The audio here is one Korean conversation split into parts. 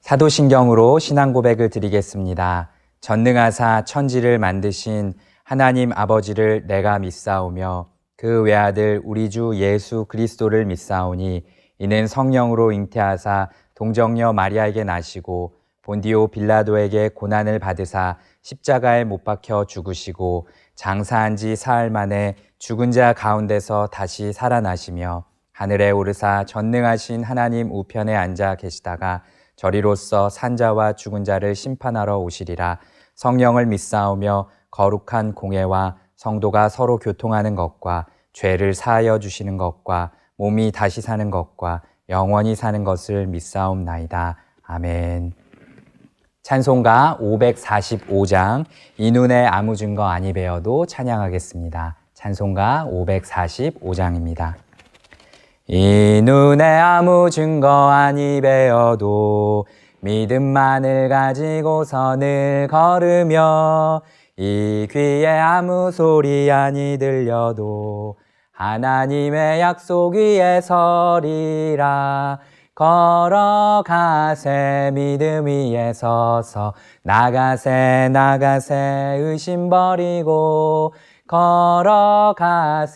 사도신경으로 신앙 고백을 드리겠습니다. 전능하사 천지를 만드신 하나님 아버지를 내가 믿사오며 그 외아들 우리 주 예수 그리스도를 믿사오니 이는 성령으로 잉태하사 동정녀 마리아에게 나시고 본디오 빌라도에게 고난을 받으사 십자가에 못 박혀 죽으시고 장사한 지 사흘 만에 죽은 자 가운데서 다시 살아나시며 하늘에 오르사 전능하신 하나님 우편에 앉아 계시다가 저리로서 산자와 죽은 자를 심판하러 오시리라. 성령을 믿사오며 거룩한 공예와 성도가 서로 교통하는 것과 죄를 사하여 주시는 것과 몸이 다시 사는 것과 영원히 사는 것을 믿사옵나이다. 아멘. 찬송가 545장 이 눈에 아무 증거 아니 배어도 찬양하겠습니다. 찬송가 545장입니다. 이 눈에 아무 증거 아니 배어도 믿음만을 가지고서 늘 걸으며 이 귀에 아무 소리 아니 들려도 하나님의 약속 위에 서리라. 걸어가세 믿음 위에 서서 나가세 의심 버리고 걸어가세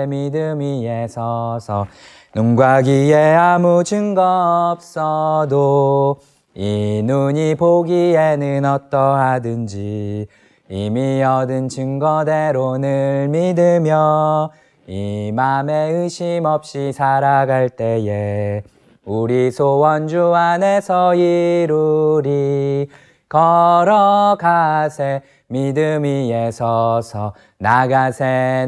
믿음 위에 서서 눈과 귀에 아무 증거 없어도 이 눈이 보기에는 어떠하든지 이미 얻은 증거대로 늘 믿으며 이 맘에 의심 없이 살아갈 때에 우리 소원 주 안에서 이루리. 걸어가세 믿음 위에 서서 나가세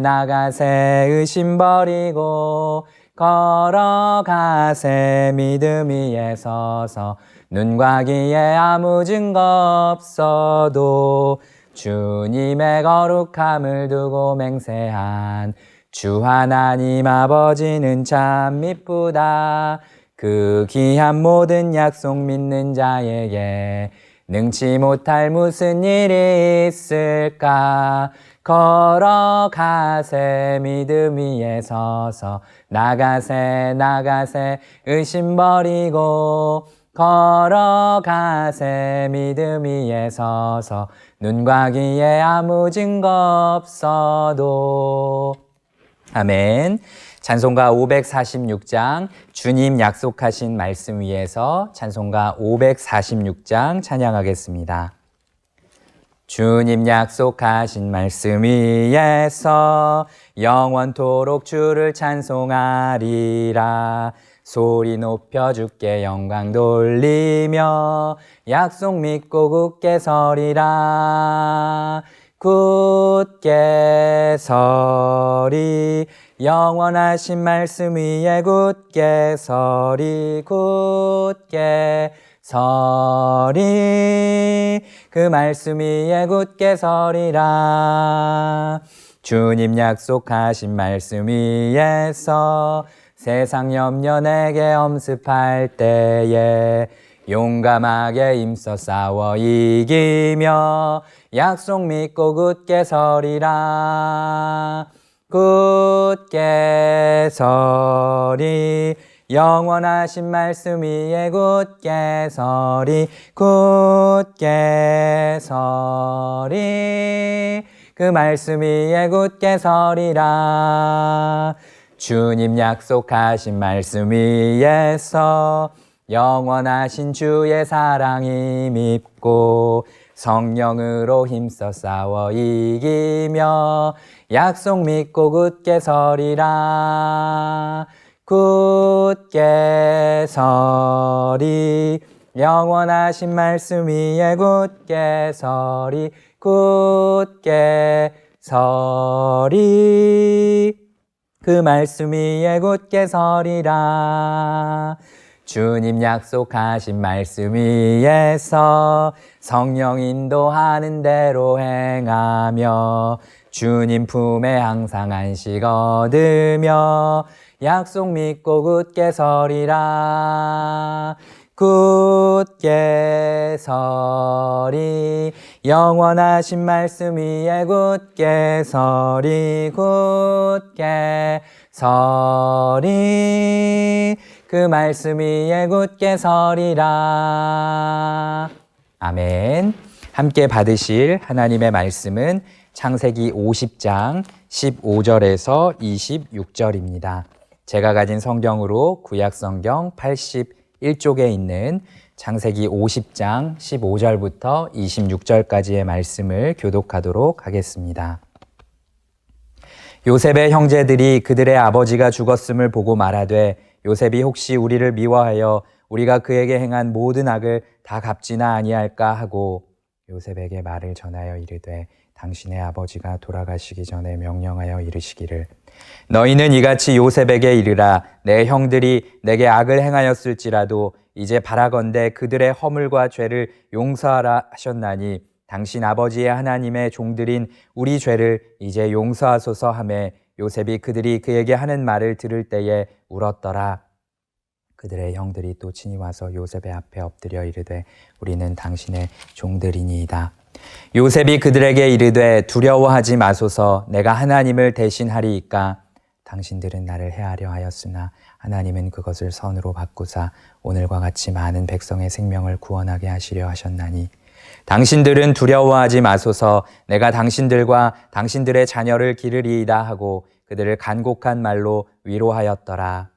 의심 버리고 걸어가세 믿음 위에 서서 눈과 귀에 아무 증거 없어도 주님의 거룩함을 두고 맹세한 주 하나님 아버지는 참 미쁘다. 그 귀한 모든 약속 믿는 자에게 능치 못할 무슨 일이 있을까. 걸어가세 믿음 위에 서서 나가세 의심 버리고 걸어가세 믿음 위에 서서 눈과 귀에 아무 증거 없어도. 아멘. 찬송가 546장 주님 약속하신 말씀 위에서 찬송가 546장 찬양하겠습니다. 주님 약속하신 말씀 위에서 영원토록 주를 찬송하리라. 소리 높여 주께 영광 돌리며 약속 믿고 굳게 서리라. 굳게 서리 영원하신 말씀 위에 굳게 서리. 굳게 서리 그 말씀 위에 굳게 서리라. 주님 약속하신 말씀 위에서 세상 염려 내게 엄습할 때에 용감하게 힘써 싸워 이기며 약속 믿고 굳게 서리라. 굳게 서리 영원하신 말씀 위에 굳게 서리. 굳게 서리 그 말씀 위에 굳게 서리라. 주님 약속하신 말씀 위에서 영원하신 주의 사랑이 밉고 성령으로 힘써 싸워 이기며 약속 믿고 굳게 서리라. 굳게 서리 영원하신 말씀 위에 굳게 서리. 굳게 서리 그 말씀 위에 굳게 서리라. 주님 약속하신 말씀 위에서 성령 인도하는 대로 행하며 주님 품에 항상 안식 얻으며 약속 믿고 굳게 서리라. 굳게 서리 영원하신 말씀 위에 굳게 서리. 굳게 서리 그 말씀 위에 굳게 서리라. 아멘. 함께 받으실 하나님의 말씀은 창세기 50장 15절에서 26절입니다. 제가 가진 성경으로 구약성경 81쪽에 있는 창세기 50장 15절부터 26절까지의 말씀을 교독하도록 하겠습니다. 요셉의 형제들이 그들의 아버지가 죽었음을 보고 말하되 요셉이 혹시 우리를 미워하여 우리가 그에게 행한 모든 악을 다 갚지나 아니할까 하고 요셉에게 말을 전하여 이르되 당신의 아버지가 돌아가시기 전에 명령하여 이르시기를 너희는 이같이 요셉에게 이르라 내 형들이 내게 악을 행하였을지라도 이제 바라건대 그들의 허물과 죄를 용서하라 하셨나니 당신 아버지의 하나님의 종들인 우리 죄를 이제 용서하소서 하매 요셉이 그들이 그에게 하는 말을 들을 때에 울었더라. 그들의 형들이 또 친히 와서 요셉의 앞에 엎드려 이르되 우리는 당신의 종들이니이다. 요셉이 그들에게 이르되 두려워하지 마소서 내가 하나님을 대신하리이까 당신들은 나를 해하려 하였으나 하나님은 그것을 선으로 바꾸사 오늘과 같이 많은 백성의 생명을 구원하게 하시려 하셨나니 당신들은 두려워하지 마소서 내가 당신들과 당신들의 자녀를 기르리이다 하고 그들을 간곡한 말로 위로하였더라.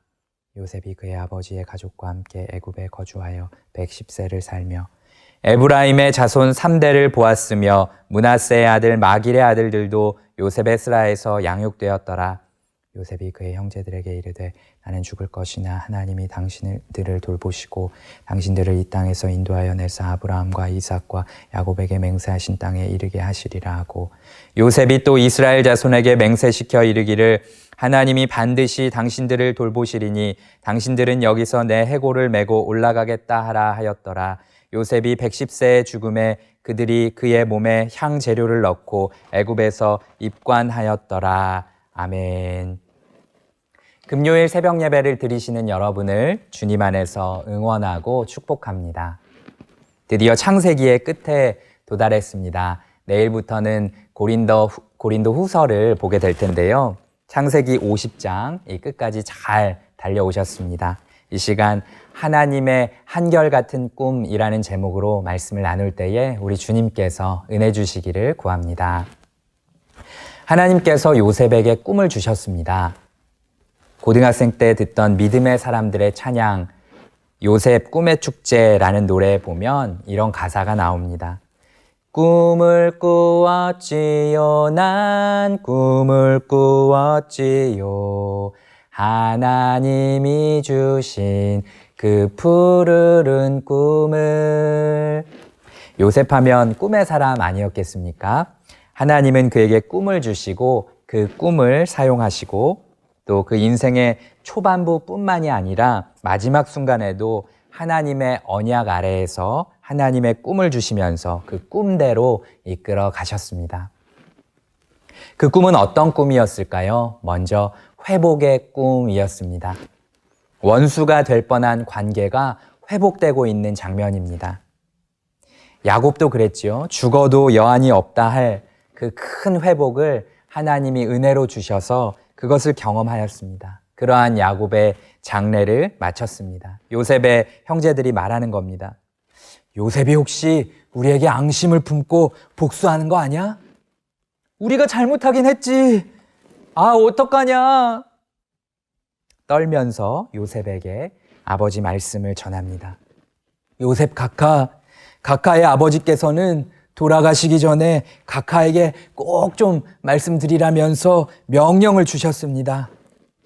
요셉이 그의 아버지의 가족과 함께 애굽에 거주하여 110세를 살며 에브라임의 자손 3대를 보았으며 므낫세의 아들 마길의 아들들도 요셉의 스라에서 양육되었더라. 요셉이 그의 형제들에게 이르되 나는 죽을 것이나 하나님이 당신들을 돌보시고 당신들을 이 땅에서 인도하여 내사 아브라함과 이삭과 야곱에게 맹세하신 땅에 이르게 하시리라 하고 요셉이 또 이스라엘 자손에게 맹세시켜 이르기를 하나님이 반드시 당신들을 돌보시리니 당신들은 여기서 내 해골을 메고 올라가겠다 하라 하였더라. 요셉이 110세의 죽음에 그들이 그의 몸에 향 재료를 넣고 애굽에서 입관하였더라. 아멘. 금요일 새벽 예배를 드리시는 여러분을 주님 안에서 응원하고 축복합니다. 드디어 창세기의 끝에 도달했습니다. 내일부터는 고린도 후서를 보게 될 텐데요. 창세기 50장 이 끝까지 잘 달려오셨습니다. 이 시간 하나님의 한결같은 꿈이라는 제목으로 말씀을 나눌 때에 우리 주님께서 은혜 주시기를 구합니다. 하나님께서 요셉에게 꿈을 주셨습니다. 고등학생 때 듣던 믿음의 사람들의 찬양 요셉 꿈의 축제라는 노래에 보면 이런 가사가 나옵니다. 꿈을 꾸었지요 난 꿈을 꾸었지요 하나님이 주신 그 푸르른 꿈을 요셉하면 꿈의 사람 아니었겠습니까? 하나님은 그에게 꿈을 주시고 그 꿈을 사용하시고 또 그 인생의 초반부뿐만이 아니라 마지막 순간에도 하나님의 언약 아래에서 하나님의 꿈을 주시면서 그 꿈대로 이끌어 가셨습니다. 그 꿈은 어떤 꿈이었을까요? 먼저 회복의 꿈이었습니다. 원수가 될 뻔한 관계가 회복되고 있는 장면입니다. 야곱도 그랬지요. 죽어도 여한이 없다 할 그 큰 회복을 하나님이 은혜로 주셔서 그것을 경험하였습니다. 그러한 야곱의 장래를 마쳤습니다. 요셉의 형제들이 말하는 겁니다. 요셉이 혹시 우리에게 앙심을 품고 복수하는 거 아니야? 우리가 잘못하긴 했지. 어떡하냐? 떨면서 요셉에게 아버지 말씀을 전합니다. 요셉 각하의 아버지께서는 돌아가시기 전에 각하에게 꼭 좀 말씀드리라면서 명령을 주셨습니다.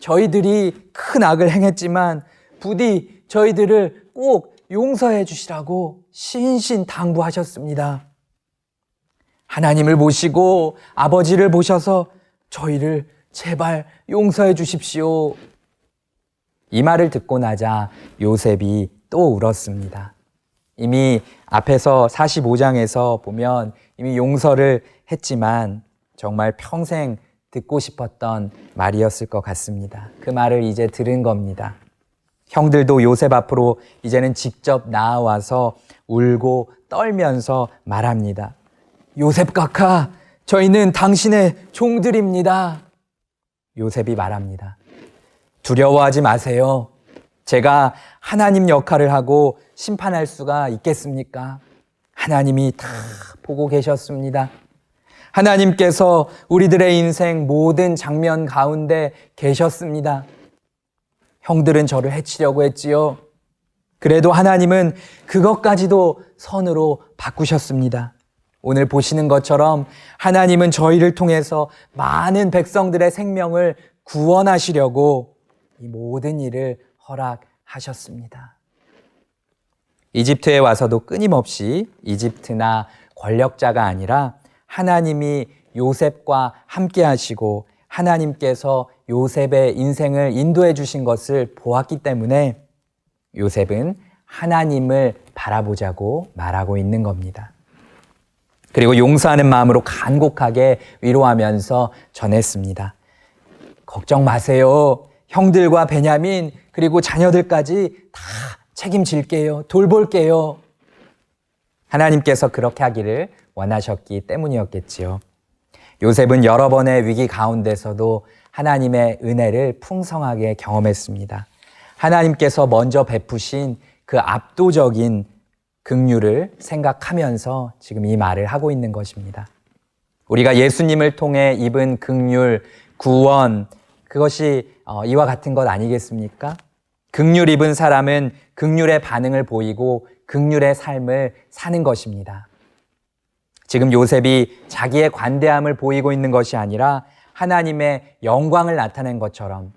저희들이 큰 악을 행했지만 부디 저희들을 꼭 용서해 주시라고 신신당부하셨습니다. 하나님을 보시고 아버지를 보셔서 저희를 제발 용서해 주십시오. 이 말을 듣고 나자 요셉이 또 울었습니다. 이미 앞에서 45장에서 보면 이미 용서를 했지만 정말 평생 듣고 싶었던 말이었을 것 같습니다. 그 말을 이제 들은 겁니다. 형들도 요셉 앞으로 이제는 직접 나와서 울고 떨면서 말합니다. 요셉 각하, 저희는 당신의 종들입니다. 요셉이 말합니다. 두려워하지 마세요. 제가 하나님 역할을 하고 심판할 수가 있겠습니까? 하나님이 다 보고 계셨습니다. 하나님께서 우리들의 인생 모든 장면 가운데 계셨습니다. 형들은 저를 해치려고 했지요. 그래도 하나님은 그것까지도 선으로 바꾸셨습니다. 오늘 보시는 것처럼 하나님은 저희를 통해서 많은 백성들의 생명을 구원하시려고 이 모든 일을 허락하셨습니다. 이집트에 와서도 끊임없이 이집트나 권력자가 아니라 하나님이 요셉과 함께 하시고 하나님께서 요셉의 인생을 인도해 주신 것을 보았기 때문에 요셉은 하나님을 바라보자고 말하고 있는 겁니다. 그리고 용서하는 마음으로 간곡하게 위로하면서 전했습니다. 걱정 마세요. 형들과 베냐민 그리고 자녀들까지 다 책임질게요. 돌볼게요. 하나님께서 그렇게 하기를 원하셨기 때문이었겠지요. 요셉은 여러 번의 위기 가운데서도 하나님의 은혜를 풍성하게 경험했습니다. 하나님께서 먼저 베푸신 그 압도적인 긍휼을 생각하면서 지금 이 말을 하고 있는 것입니다. 우리가 예수님을 통해 입은 긍휼, 구원, 그것이 이와 같은 것 아니겠습니까? 긍휼 입은 사람은 긍휼의 반응을 보이고 긍휼의 삶을 사는 것입니다. 지금 요셉이 자기의 관대함을 보이고 있는 것이 아니라 하나님의 영광을 나타낸 것처럼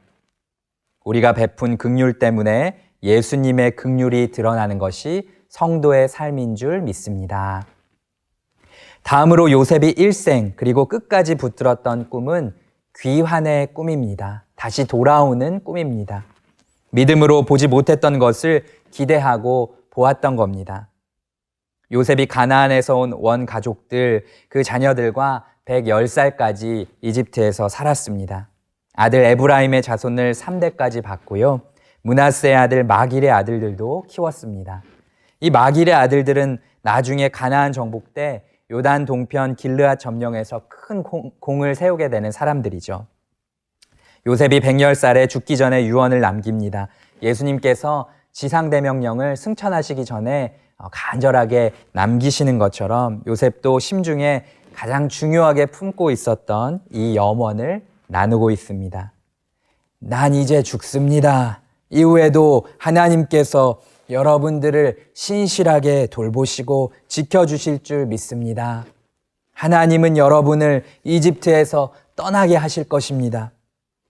우리가 베푼 긍휼 때문에 예수님의 긍휼이 드러나는 것이 성도의 삶인 줄 믿습니다. 다음으로 요셉이 일생 그리고 끝까지 붙들었던 꿈은 귀환의 꿈입니다. 다시 돌아오는 꿈입니다. 믿음으로 보지 못했던 것을 기대하고 보았던 겁니다. 요셉이 가나안에서 온 원 가족들, 그 자녀들과 110살까지 이집트에서 살았습니다. 아들 에브라임의 자손을 3대까지 봤고요. 므낫세의 아들 마길의 아들들도 키웠습니다. 이 마길의 아들들은 나중에 가나안 정복 때 요단 동편 길르앗 점령에서 큰 공을 세우게 되는 사람들이죠. 요셉이 110살에 죽기 전에 유언을 남깁니다. 예수님께서 지상대명령을 승천하시기 전에 간절하게 남기시는 것처럼 요셉도 심중에 가장 중요하게 품고 있었던 이 염원을 나누고 있습니다. 난 이제 죽습니다. 이후에도 하나님께서 여러분들을 신실하게 돌보시고 지켜주실 줄 믿습니다. 하나님은 여러분을 이집트에서 떠나게 하실 것입니다.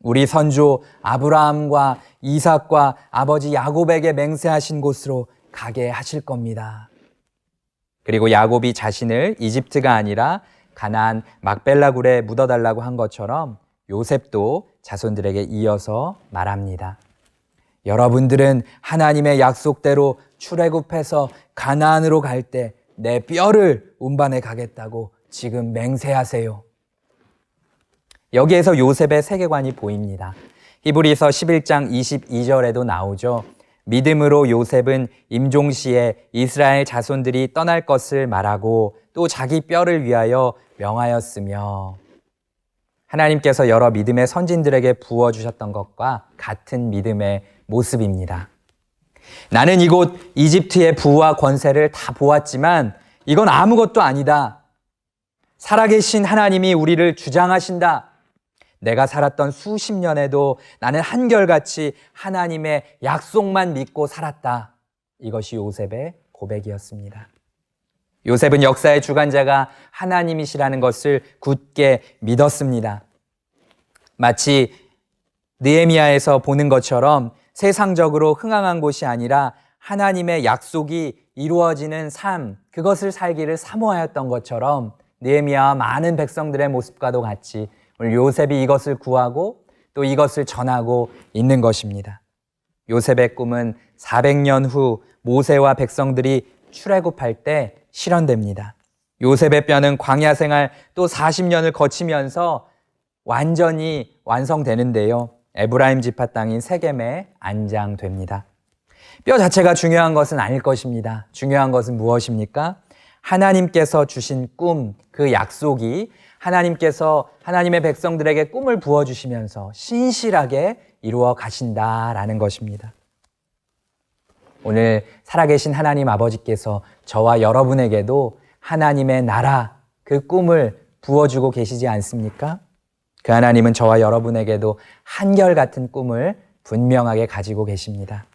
우리 선조 아브라함과 이삭과 아버지 야곱에게 맹세하신 곳으로 가게 하실 겁니다. 그리고 야곱이 자신을 이집트가 아니라 가나안 막벨라 굴에 묻어달라고 한 것처럼 요셉도 자손들에게 이어서 말합니다. 여러분들은 하나님의 약속대로 출애굽해서 가나안으로 갈 때 내 뼈를 운반해 가겠다고 지금 맹세하세요. 여기에서 요셉의 세계관이 보입니다. 히브리서 11장 22절에도 나오죠. 믿음으로 요셉은 임종시에 이스라엘 자손들이 떠날 것을 말하고 또 자기 뼈를 위하여 명하였으며 하나님께서 여러 믿음의 선진들에게 부어주셨던 것과 같은 믿음의 모습입니다. 나는 이곳 이집트의 부와 권세를 다 보았지만 이건 아무것도 아니다. 살아계신 하나님이 우리를 주장하신다. 내가 살았던 수십 년에도 나는 한결같이 하나님의 약속만 믿고 살았다. 이것이 요셉의 고백이었습니다. 요셉은 역사의 주관자가 하나님이시라는 것을 굳게 믿었습니다. 마치 느헤미야에서 보는 것처럼 세상적으로 흥황한 곳이 아니라 하나님의 약속이 이루어지는 삶, 그것을 살기를 사모하였던 것처럼 느헤미야와 많은 백성들의 모습과도 같이 오늘 요셉이 이것을 구하고 또 이것을 전하고 있는 것입니다. 요셉의 꿈은 400년 후 모세와 백성들이 출애굽할 때 실현됩니다. 요셉의 뼈는 광야 생활 또 40년을 거치면서 완전히 완성되는데요. 에브라임 지파 땅인 세겜에 안장됩니다. 뼈 자체가 중요한 것은 아닐 것입니다. 중요한 것은 무엇입니까? 하나님께서 주신 꿈, 그 약속이 하나님께서 하나님의 백성들에게 꿈을 부어주시면서 신실하게 이루어 가신다라는 것입니다. 오늘 살아계신 하나님 아버지께서 저와 여러분에게도 하나님의 나라, 그 꿈을 부어주고 계시지 않습니까? 그 하나님은 저와 여러분에게도 한결같은 꿈을 분명하게 가지고 계십니다.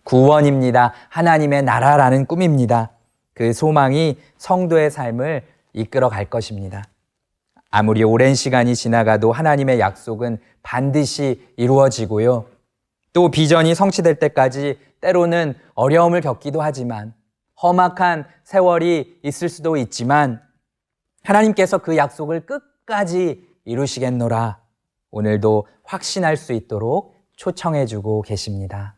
구원입니다. 하나님의 나라라는 꿈입니다. 그 소망이 성도의 삶을 이끌어 갈 것입니다. 아무리 오랜 시간이 지나가도 하나님의 약속은 반드시 이루어지고요. 또 비전이 성취될 때까지 때로는 어려움을 겪기도 하지만, 험악한 세월이 있을 수도 있지만 하나님께서 그 약속을 끝까지 이루시겠노라 오늘도 확신할 수 있도록 초청해 주고 계십니다.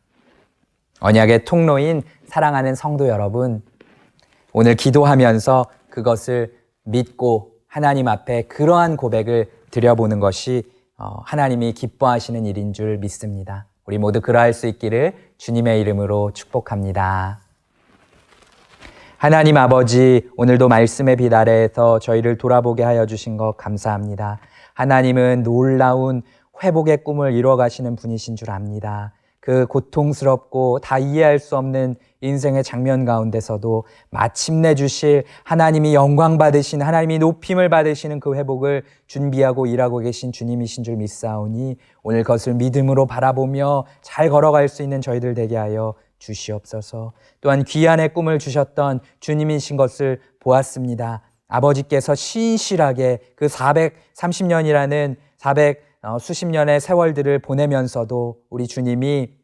언약의 통로인 사랑하는 성도 여러분, 오늘 기도하면서 그것을 믿고 하나님 앞에 그러한 고백을 드려보는 것이 하나님이 기뻐하시는 일인 줄 믿습니다. 우리 모두 그러할 수 있기를 주님의 이름으로 축복합니다. 하나님 아버지, 오늘도 말씀의 빛 아래에서 저희를 돌아보게 하여 주신 것 감사합니다. 하나님은 놀라운 회복의 꿈을 이루어가시는 분이신 줄 압니다. 그 고통스럽고 다 이해할 수 없는 인생의 장면 가운데서도 마침내 주실 하나님이 영광 받으신, 하나님이 높임을 받으시는 그 회복을 준비하고 일하고 계신 주님이신 줄 믿사오니 오늘 그것을 믿음으로 바라보며 잘 걸어갈 수 있는 저희들 되게 하여 주시옵소서. 또한 귀한의 꿈을 주셨던 주님이신 것을 보았습니다. 아버지께서 신실하게 그 430년이라는 수십 년의 세월들을 보내면서도 우리 주님이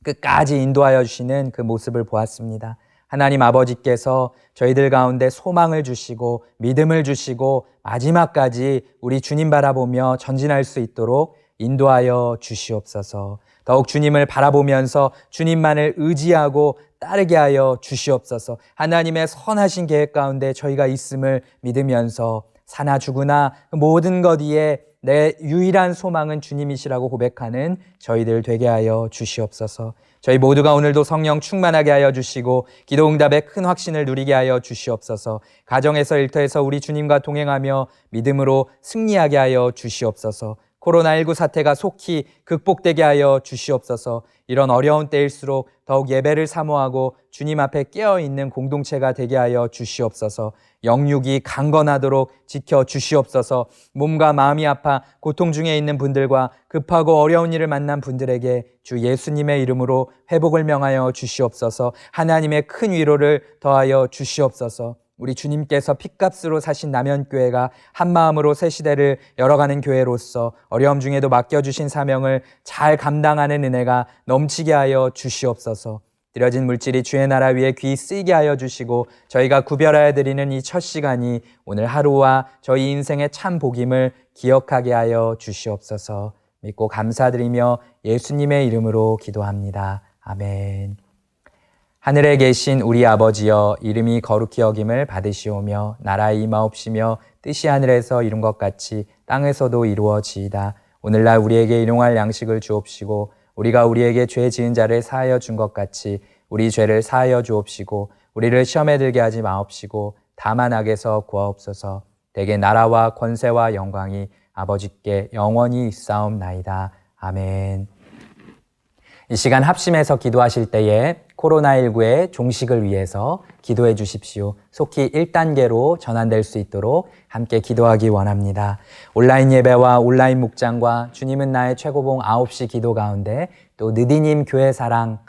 끝까지 인도하여 주시는 그 모습을 보았습니다. 하나님 아버지께서 저희들 가운데 소망을 주시고 믿음을 주시고 마지막까지 우리 주님 바라보며 전진할 수 있도록 인도하여 주시옵소서. 더욱 주님을 바라보면서 주님만을 의지하고 따르게 하여 주시옵소서. 하나님의 선하신 계획 가운데 저희가 있음을 믿으면서 사나 죽으나 모든 것 위에 내 유일한 소망은 주님이시라고 고백하는 저희들 되게 하여 주시옵소서. 저희 모두가 오늘도 성령 충만하게 하여 주시고 기도응답의 큰 확신을 누리게 하여 주시옵소서. 가정에서 일터에서 우리 주님과 동행하며 믿음으로 승리하게 하여 주시옵소서. 코로나19 사태가 속히 극복되게 하여 주시옵소서. 이런 어려운 때일수록 더욱 예배를 사모하고 주님 앞에 깨어있는 공동체가 되게 하여 주시옵소서. 영육이 강건하도록 지켜 주시옵소서. 몸과 마음이 아파 고통 중에 있는 분들과 급하고 어려운 일을 만난 분들에게 주 예수님의 이름으로 회복을 명하여 주시옵소서. 하나님의 큰 위로를 더하여 주시옵소서. 우리 주님께서 핏값으로 사신 남현교회가 한마음으로 새 시대를 열어가는 교회로서 어려움 중에도 맡겨주신 사명을 잘 감당하는 은혜가 넘치게 하여 주시옵소서. 드려진 물질이 주의 나라 위에 귀 쓰이게 하여 주시고 저희가 구별하여 드리는 이 첫 시간이 오늘 하루와 저희 인생의 참 복임을 기억하게 하여 주시옵소서. 믿고 감사드리며 예수님의 이름으로 기도합니다. 아멘. 하늘에 계신 우리 아버지여, 이름이 거룩히 여김을 받으시오며 나라의 임하옵시며 뜻이 하늘에서 이룬 것 같이 땅에서도 이루어지이다. 오늘날 우리에게 일용할 양식을 주옵시고 우리가 우리에게 죄 지은 자를 사하여 준 것 같이 우리 죄를 사하여 주옵시고 우리를 시험에 들게 하지 마옵시고 다만 악에서 구하옵소서. 대개 나라와 권세와 영광이 아버지께 영원히 있사옵나이다. 아멘. 이 시간 합심해서 기도하실 때에 코로나19의 종식을 위해서 기도해 주십시오. 속히 1단계로 전환될 수 있도록 함께 기도하기 원합니다. 온라인 예배와 온라인 묵장과 주님은 나의 최고봉 9시 기도 가운데 또 느디님 교회 사랑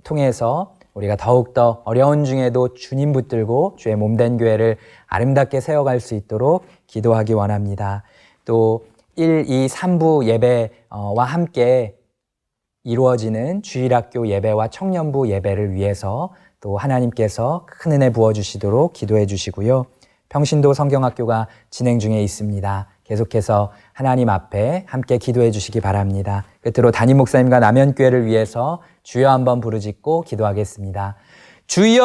통해서 우리가 더욱더 어려운 중에도 주님 붙들고 주의 몸된 교회를 아름답게 세워갈 수 있도록 기도하기 원합니다. 또 1, 2, 3부 예배와 함께 이루어지는 주일학교 예배와 청년부 예배를 위해서 또 하나님께서 큰 은혜 부어주시도록 기도해 주시고요. 평신도 성경학교가 진행 중에 있습니다. 계속해서 하나님 앞에 함께 기도해 주시기 바랍니다. 끝으로 담임 목사님과 남현교회를 위해서 주여 한번 부르짖고 기도하겠습니다. 주여!